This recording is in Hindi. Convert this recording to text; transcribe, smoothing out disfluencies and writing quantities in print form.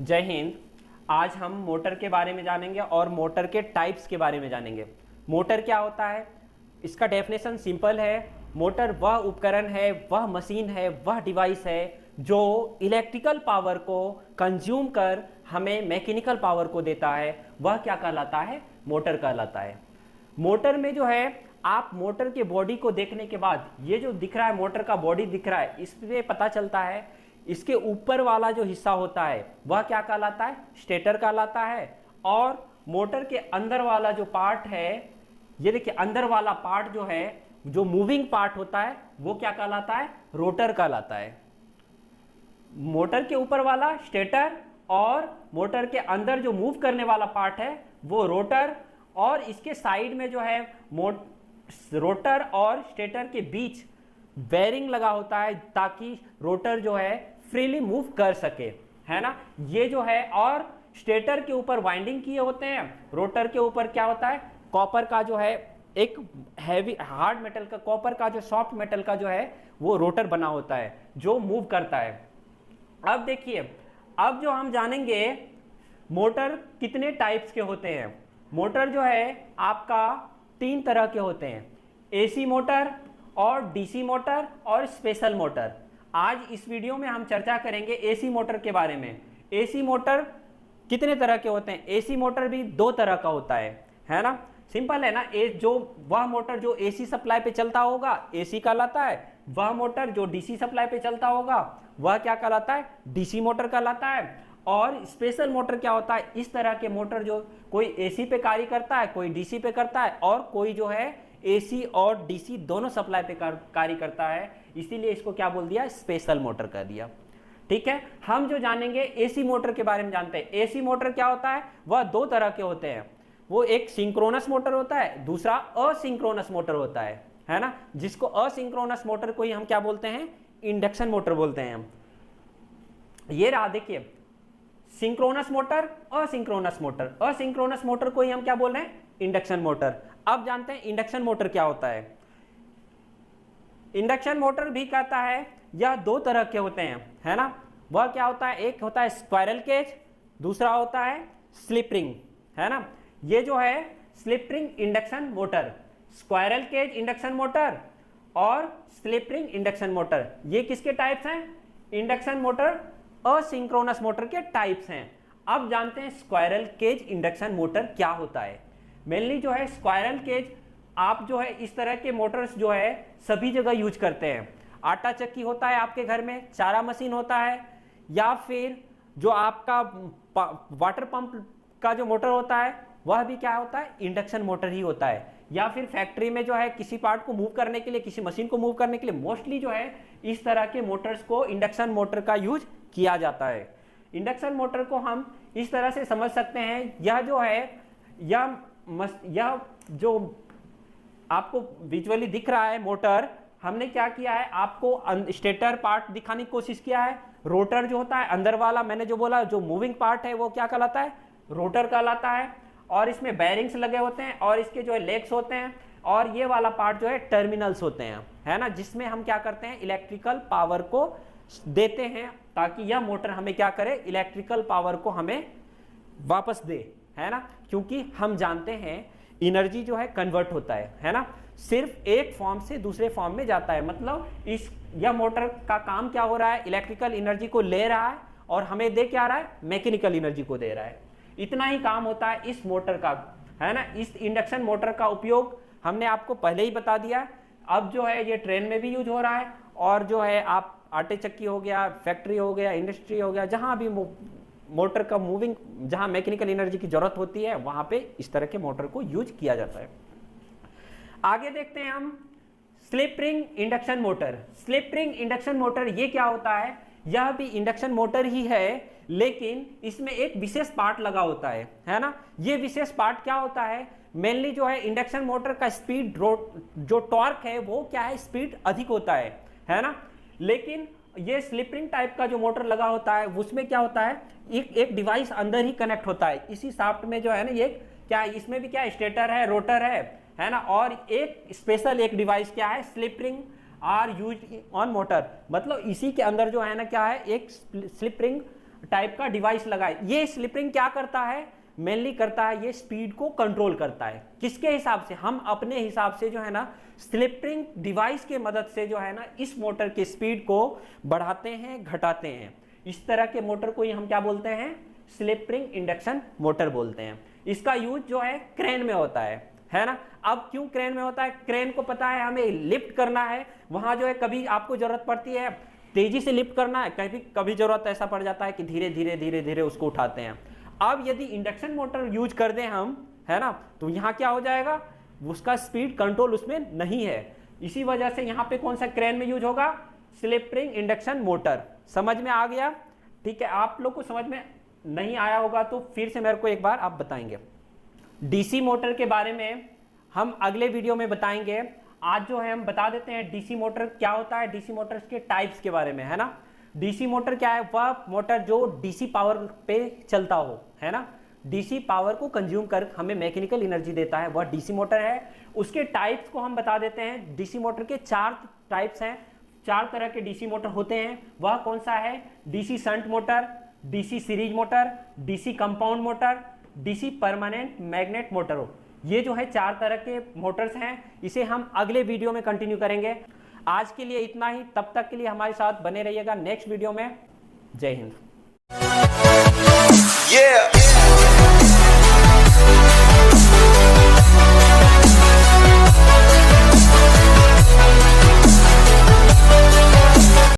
जय हिंद। आज हम मोटर के बारे में जानेंगे और मोटर के टाइप्स के बारे में जानेंगे। मोटर क्या होता है, इसका डेफिनेशन सिंपल है। मोटर वह उपकरण है, वह मशीन है, वह डिवाइस है जो इलेक्ट्रिकल पावर को कंज्यूम कर हमें मैकेनिकल पावर को देता है। वह क्या कहलाता है? मोटर कहलाता है। मोटर में जो है, आप मोटर के बॉडी को देखने के बाद, ये जो दिख रहा है मोटर का बॉडी दिख रहा है, इससे पता चलता है इसके ऊपर वाला जो हिस्सा होता है वह क्या कहलाता है? स्टेटर कहलाता है। और मोटर के अंदर वाला जो पार्ट है, ये देखिए अंदर वाला पार्ट जो है, जो मूविंग पार्ट होता है, वो क्या कहलाता है? रोटर कहलाता है। मोटर के ऊपर वाला स्टेटर और मोटर के अंदर जो मूव करने वाला पार्ट है वो रोटर, और इसके साइड में जो है रोटर और स्टेटर के बीच बेरिंग लगा होता है ताकि रोटर जो है फ्रीली मूव कर सके, है ना। ये जो है, और स्टेटर के ऊपर वाइंडिंग किए होते हैं, रोटर के ऊपर क्या होता है? कॉपर का जो है एक हैवी हार्ड मेटल का, कॉपर का जो सॉफ्ट मेटल का जो है वो रोटर बना होता है जो मूव करता है। अब देखिए, अब जो हम जानेंगे मोटर कितने टाइप्स के होते हैं। मोटर जो है आपका 3 तरह के होते हैं, एसी मोटर और डीसी मोटर और स्पेशल मोटर। आज इस वीडियो में हम चर्चा करेंगे एसी मोटर के बारे में। एसी मोटर कितने तरह के होते हैं? एसी मोटर भी 2 तरह का होता है ना। सिंपल है ना। जो वह मोटर जो एसी सप्लाई पे चलता होगा एसी कहलाता है, वह मोटर जो डीसी सप्लाई पे चलता होगा वह क्या कहलाता है? डीसी मोटर कहलाता है। और स्पेशल मोटर क्या होता है? इस तरह के मोटर जो कोई एसी पे कार्य करता है, कोई डीसी पे करता है, और कोई जो है एसी और डीसी दोनों सप्लाई पे कार्य करता है, इसीलिए इसको क्या बोल दिया? स्पेशल मोटर कर दिया। ठीक है, हम जो जानेंगे एसी मोटर के बारे में जानते हैं। एसी मोटर क्या होता है? वह 2 तरह के होते हैं। वो एक सिंक्रोनस मोटर होता है, दूसरा असिंक्रोनस मोटर होता है ना। जिसको असिंक्रोनस मोटर को ही हम क्या बोलते हैं? इंडक्शन मोटर बोलते हैं हम। ये रहा, देखिए, synchronous motor, asynchronous motor. Asynchronous motor को ही हम क्या बोल रहे हैं? Induction motor. अब जानते हैं इंडक्शन मोटर क्या होता है। इंडक्शन मोटर भी कहता है, यह 2 तरह के होते हैं, है ना। वह क्या होता है? एक होता है स्क्वायरल केज, दूसरा होता है स्लिप रिंग, है ना। ये जो है slip ring induction motor, squirrel cage induction motor और स्लिप रिंग इंडक्शन मोटर, ये किसके टाइप्स हैं? इंडक्शन मोटर असिंक्रोनस मोटर के टाइप्स हैं। अब जानते हैं स्क्वायरल केज इंडक्शन मोटर क्या होता है। मेनली जो है स्क्वायरल केज, आप जो है इस तरह के मोटर्स जो है सभी जगह यूज करते हैं। आटा चक्की होता है आपके घर में, चारा मशीन होता है, या फिर जो आपका वाटर पंप का जो मोटर होता है वह भी क्या होता है? इंडक्शन मोटर ही होता है। या फिर फैक्ट्री में जो है किसी पार्ट को मूव करने के लिए, किसी मशीन को मूव करने के लिए मोस्टली जो है इस तरह के मोटर्स को इंडक्शन मोटर का यूज किया जाता है। इंडक्शन मोटर को हम इस तरह से समझ सकते हैं, यह जो है यह जो आपको विजुअली दिख रहा है मोटर, हमने क्या किया है? आपको स्टेटर पार्ट दिखाने की कोशिश किया है। रोटर जो होता है अंदर वाला, मैंने जो बोला, जो मूविंग पार्ट है वो क्या कहलाता है? रोटर कहलाता है। और इसमें बैरिंग्स लगे होते हैं और इसके जो है लेग्स होते हैं, और ये वाला पार्ट जो है टर्मिनल्स होते हैं, है ना, जिसमें हम क्या करते हैं? इलेक्ट्रिकल पावर को देते हैं ताकि यह मोटर हमें क्या करे? इलेक्ट्रिकल पावर को हमें वापस दे, है ना। क्योंकि हम जानते हैं एनर्जी जो है कन्वर्ट होता है ना, सिर्फ एक फॉर्म से दूसरे फॉर्म में जाता है। मतलब यह मोटर का काम क्या हो रहा है? इलेक्ट्रिकल एनर्जी को ले रहा है और हमें दे क्या रहा है? मैकेनिकल एनर्जी को दे रहा है। इतना ही काम होता है इस मोटर का, है ना। इस इंडक्शन मोटर का उपयोग हमने आपको पहले ही बता दिया। अब जो है ये ट्रेन में भी यूज हो रहा है, और जो है आप आटे चक्की हो गया, फैक्ट्री हो गया, इंडस्ट्री हो गया, जहां भी मोटर का मूविंग, जहां मैकेनिकल एनर्जी की जरूरत होती है वहां पे इस तरह के मोटर को यूज किया जाता है। आगे देखते हैं हम slip ring induction motor. Slip ring induction motor ये क्या होता है? यह भी इंडक्शन मोटर ही है, लेकिन इसमें एक विशेष पार्ट लगा होता है ना। ये विशेष पार्ट क्या होता है? मेनली जो है इंडक्शन मोटर का स्पीड, जो टॉर्क है वो क्या है? स्पीड अधिक होता है ना। लेकिन ये स्लिप रिंग टाइप का जो मोटर लगा होता है उसमें क्या होता है? एक डिवाइस अंदर ही कनेक्ट होता है इसी शाफ्ट में, जो है ना, ये क्या है? इसमें भी क्या? स्टेटर है, रोटर है ना। और एक स्पेशल एक डिवाइस क्या है? Slip ring are use on motor. मतलब इसी के अंदर जो है ना क्या है? एक स्लिप रिंग टाइप का डिवाइस लगा है। ये स्लिप रिंग क्या करता है, मेनली करता है ये स्पीड को कंट्रोल करता है। किसके हिसाब से, हम अपने हिसाब से जो है ना स्लिप रिंग डिवाइस के मदद से जो है ना इस मोटर की स्पीड को बढ़ाते हैं, घटाते हैं। इस तरह के मोटर को ही हम क्या बोलते हैं, स्लिप रिंग इंडक्शन मोटर बोलते हैं। इसका यूज जो है क्रेन में होता है ना। अब क्यों क्रेन में होता है, क्रेन को पता है हमें लिफ्ट करना है, वहां जो है कभी आपको जरूरत पड़ती है तेजी से लिफ्ट करना है, कभी जरूरत ऐसा पड़ जाता है कि धीरे धीरे धीरे धीरे उसको उठाते हैं। अब यदि इंडक्शन मोटर यूज कर दें हम, है ना, तो यहाँ क्या हो जाएगा, उसका स्पीड कंट्रोल उसमें नहीं है। इसी वजह से यहाँ पे कौन सा क्रेन में यूज होगा, स्लिप रिंग इंडक्शन मोटर। समझ में आ गया, ठीक है। आप लोग को समझ में नहीं आया होगा तो फिर से मेरे को एक बार आप बताएंगे। डीसी मोटर के बारे में हम अगले वीडियो में बताएंगे। आज जो है हम बता देते हैं डीसी मोटर क्या होता है, डीसी मोटर्स के टाइप्स के बारे में, है ना। डीसी मोटर क्या है, वह मोटर जो डीसी पावर पे चलता हो, है ना, डीसी पावर को कंज्यूम कर हमें मैकेनिकल एनर्जी देता है, वह डीसी मोटर है। उसके टाइप्स को हम बता देते हैं। डीसी मोटर के 4 टाइप्स हैं, 4 तरह के डीसी मोटर होते हैं। वह कौन सा है, DC shunt motor, DC series motor, DC compound motor, DC permanent magnet motor हो। ये जो है 4 तरह के मोटर्स हैं। इसे हम अगले वीडियो में कंटिन्यू करेंगे। आज के लिए इतना ही, तब तक के लिए हमारे साथ बने रहिएगा नेक्स्ट वीडियो में। जय हिंद।